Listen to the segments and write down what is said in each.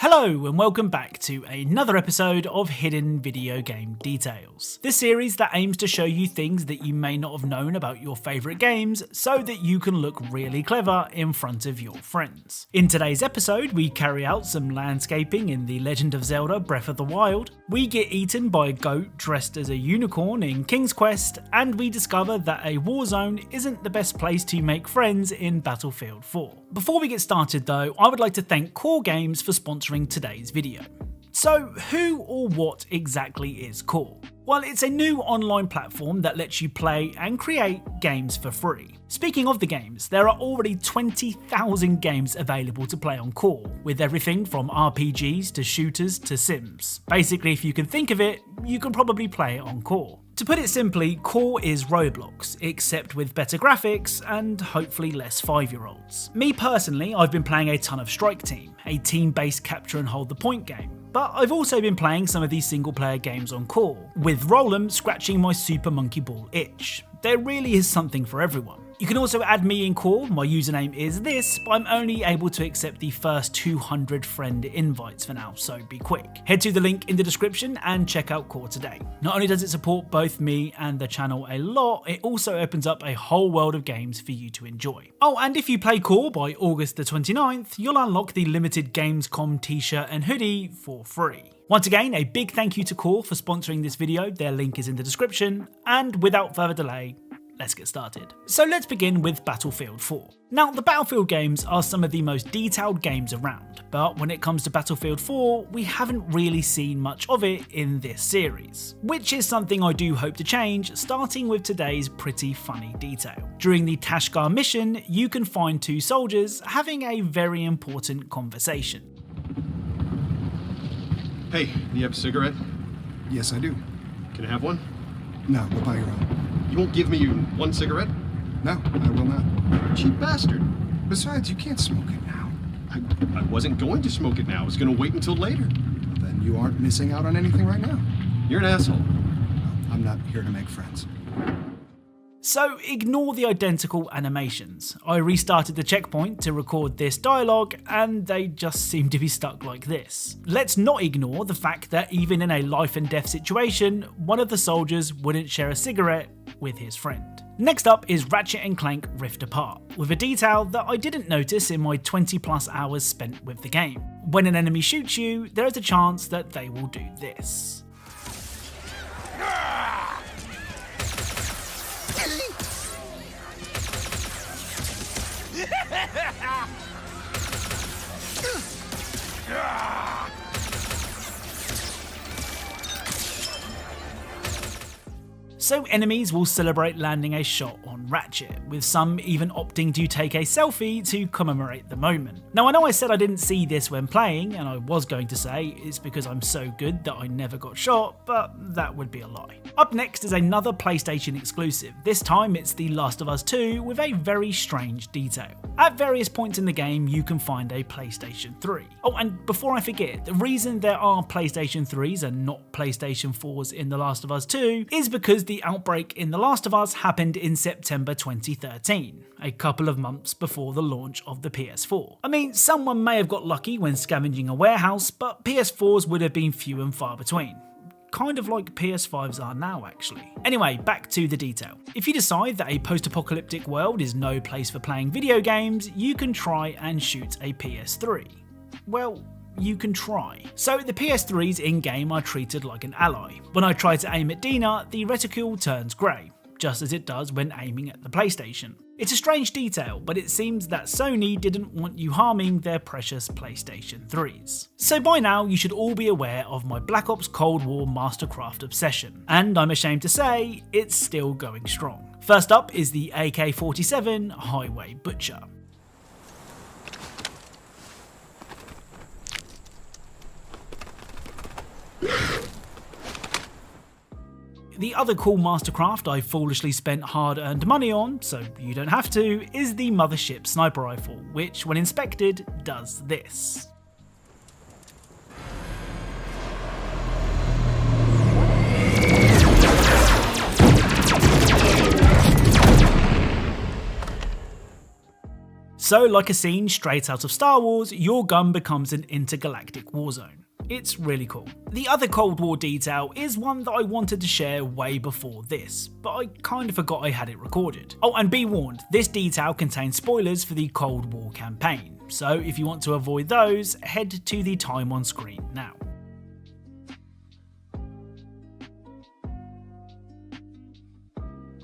Hello and welcome back to another episode of Hidden Video Game Details. This series that aims to show you things that you may not have known about your favourite games so that you can look really clever in front of your friends. In today's episode we carry out some landscaping in The Legend of Zelda Breath of the Wild, we get eaten by a goat dressed as a unicorn in King's Quest, and we discover that a war zone isn't the best place to make friends in Battlefield 4. Before we get started though, I would like to thank Core Games for sponsoring today's video. So who or what exactly is Core? Well, it's a new online platform that lets you play and create games for free. Speaking of the games, there are already 20,000 games available to play on Core, with everything from RPGs to shooters to Sims. Basically, if you can think of it, you can probably play it on Core. To put it simply, Core is Roblox, except with better graphics and hopefully less 5-year-olds. Me personally, I've been playing a ton of Strike Team, a team-based capture and hold the point game. But I've also been playing some of these single-player games on Core, with Roll'em scratching my Super Monkey Ball itch. There really is something for everyone. You can also add me in Core, my username is this, but I'm only able to accept the first 200 friend invites for now, so be quick. Head to the link in the description and check out Core today. Not only does it support both me and the channel a lot, it also opens up a whole world of games for you to enjoy. Oh, and if you play Core by August the 29th, you'll unlock the limited Gamescom t-shirt and hoodie for free. Once again, a big thank you to Core for sponsoring this video, their link is in the description, and without further delay, let's get started. So let's begin with Battlefield 4. Now, the Battlefield games are some of the most detailed games around, but when it comes to Battlefield 4, we haven't really seen much of it in this series, which is something I do hope to change, starting with today's pretty funny detail. During the Tashgar mission, you can find two soldiers having a very important conversation. Hey, you have a cigarette? Yes, I do. Can I have one? No, go buy your own. You won't give me one cigarette? No, I will not. Cheap bastard. Besides, you can't smoke it now. I wasn't going to smoke it now. I was going to wait until later. Well, then you aren't missing out on anything right now. You're an asshole. I'm not here to make friends. So ignore the identical animations. I restarted the checkpoint to record this dialogue and they just seem to be stuck like this. Let's not ignore the fact that even in a life and death situation, one of the soldiers wouldn't share a cigarette with his friend. Next up is Ratchet & Clank Rift Apart, with a detail that I didn't notice in my 20+ hours spent with the game. When an enemy shoots you, there is a chance that they will do this. So enemies will celebrate landing a shot on Ratchet, with some even opting to take a selfie to commemorate the moment. Now I know I said I didn't see this when playing, and I was going to say it's because I'm so good that I never got shot, but that would be a lie. Up next is another PlayStation exclusive. This time it's The Last of Us 2 with a very strange detail. At various points in the game you can find a PlayStation 3. Oh, and before I forget, the reason there are PlayStation 3s and not PlayStation 4s in The Last of Us 2 is because the outbreak in The Last of Us happened in September 2013, a couple of months before the launch of the PS4. I mean, someone may have got lucky when scavenging a warehouse, but PS4s would have been few and far between. Kind of like PS5s are now actually. Anyway, back to the detail. If you decide that a post-apocalyptic world is no place for playing video games, you can try and shoot a PS3. Well, you can try. So the PS3s in-game are treated like an ally. When I try to aim at Dina, the reticule turns grey, just as it does when aiming at the PlayStation. It's a strange detail, but it seems that Sony didn't want you harming their precious PlayStation 3s. So by now you should all be aware of my Black Ops Cold War Mastercraft obsession, and I'm ashamed to say, it's still going strong. First up is the AK-47 Highway Butcher. The other cool Mastercraft I foolishly spent hard-earned money on, so you don't have to, is the Mothership Sniper Rifle, which when inspected does this. So like a scene straight out of Star Wars, your gun becomes an intergalactic war zone. It's really cool. The other Cold War detail is one that I wanted to share way before this, but I kind of forgot I had it recorded. Oh, and be warned, this detail contains spoilers for the Cold War campaign, so if you want to avoid those, head to the time on screen now.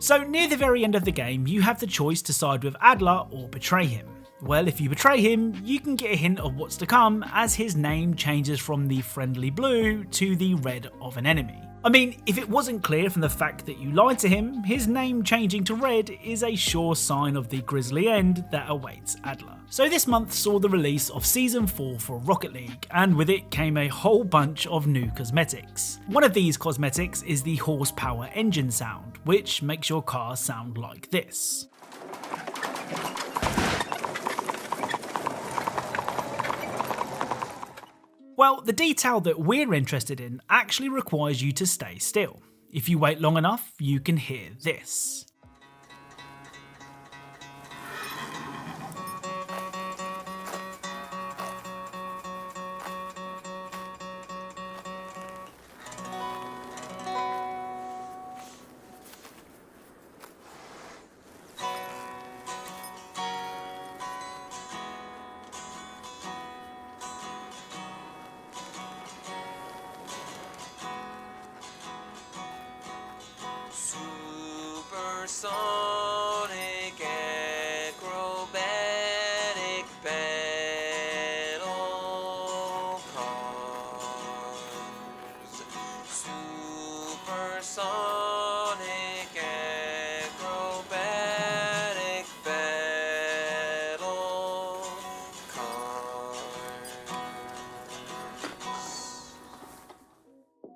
So near the very end of the game, you have the choice to side with Adler or betray him. Well, if you betray him, you can get a hint of what's to come as his name changes from the friendly blue to the red of an enemy. I mean, if it wasn't clear from the fact that you lied to him, his name changing to red is a sure sign of the grisly end that awaits Adler. So this month saw the release of Season 4 for Rocket League, and with it came a whole bunch of new cosmetics. One of these cosmetics is the horsepower engine sound, which makes your car sound like this. Well, the detail that we're interested in actually requires you to stay still. If you wait long enough, you can hear this. Supersonic acrobatic battle cars. Supersonic acrobatic battle cars.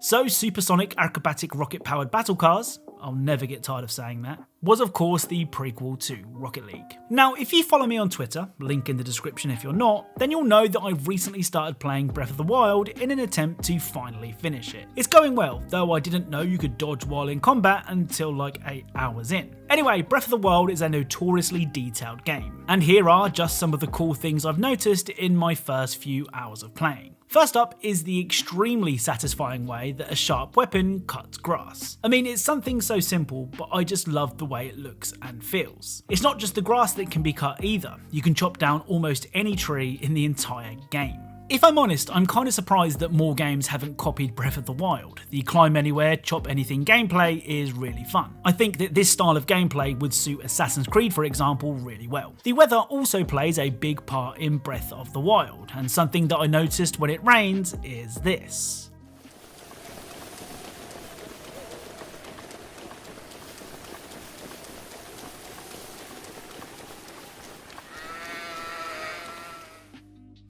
So supersonic acrobatic rocket powered battle cars, I'll never get tired of saying that, was of course the prequel to Rocket League. Now, if you follow me on Twitter, link in the description if you're not, then you'll know that I've recently started playing Breath of the Wild in an attempt to finally finish it. It's going well, though I didn't know you could dodge while in combat until like 8 hours in. Anyway, Breath of the Wild is a notoriously detailed game, and here are just some of the cool things I've noticed in my first few hours of playing. First up is the extremely satisfying way that a sharp weapon cuts grass. I mean, it's something so simple, but I just love the way it looks and feels. It's not just the grass that can be cut either. You can chop down almost any tree in the entire game. If I'm honest, I'm kind of surprised that more games haven't copied Breath of the Wild. The climb anywhere, chop anything gameplay is really fun. I think that this style of gameplay would suit Assassin's Creed, for example, really well. The weather also plays a big part in Breath of the Wild, and something that I noticed when it rains is this.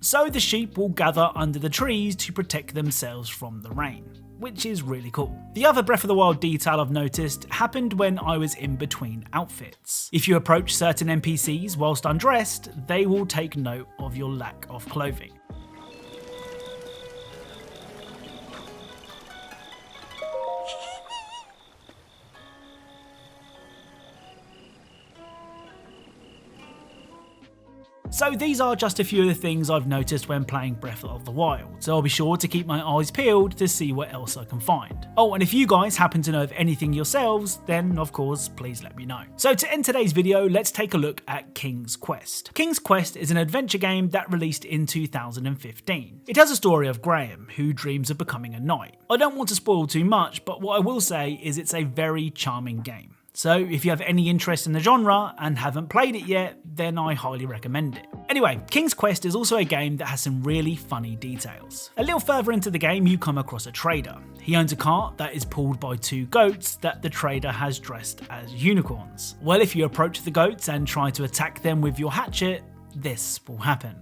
So the sheep will gather under the trees to protect themselves from the rain, which is really cool. The other Breath of the Wild detail I've noticed happened when I was in between outfits. If you approach certain NPCs whilst undressed, they will take note of your lack of clothing. So these are just a few of the things I've noticed when playing Breath of the Wild, so I'll be sure to keep my eyes peeled to see what else I can find. Oh, and if you guys happen to know of anything yourselves, then of course please let me know. So to end today's video, let's take a look at King's Quest. King's Quest is an adventure game that released in 2015. It has a story of Graham, who dreams of becoming a knight. I don't want to spoil too much, but what I will say is it's a very charming game. So if you have any interest in the genre and haven't played it yet, then I highly recommend it. Anyway, King's Quest is also a game that has some really funny details. A little further into the game, you come across a trader. He owns a cart that is pulled by 2 goats that the trader has dressed as unicorns. Well, if you approach the goats and try to attack them with your hatchet, this will happen.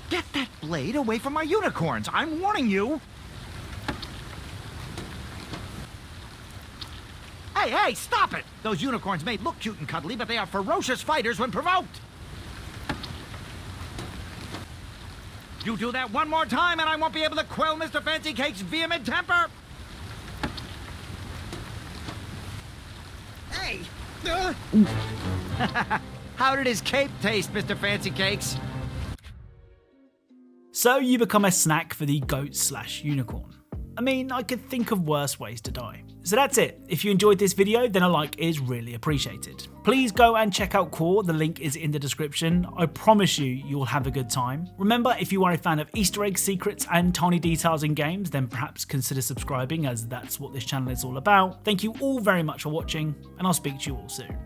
Get that blade away from my unicorns! I'm warning you! Hey, stop it! Those unicorns may look cute and cuddly, but they are ferocious fighters when provoked! You do that one more time and I won't be able to quell Mr. Fancy Cake's vehement temper! Hey, How did his cape taste, Mr. Fancy Cakes? So you become a snack for the goat/unicorn. I mean, I could think of worse ways to die. So that's it. If you enjoyed this video, then a like is really appreciated. Please go and check out Core, the link is in the description. I promise you'll have a good time. Remember, if you are a fan of Easter eggs, secrets, and tiny details in games, then perhaps consider subscribing, as that's what this channel is all about. Thank you all very much for watching, and I'll speak to you all soon.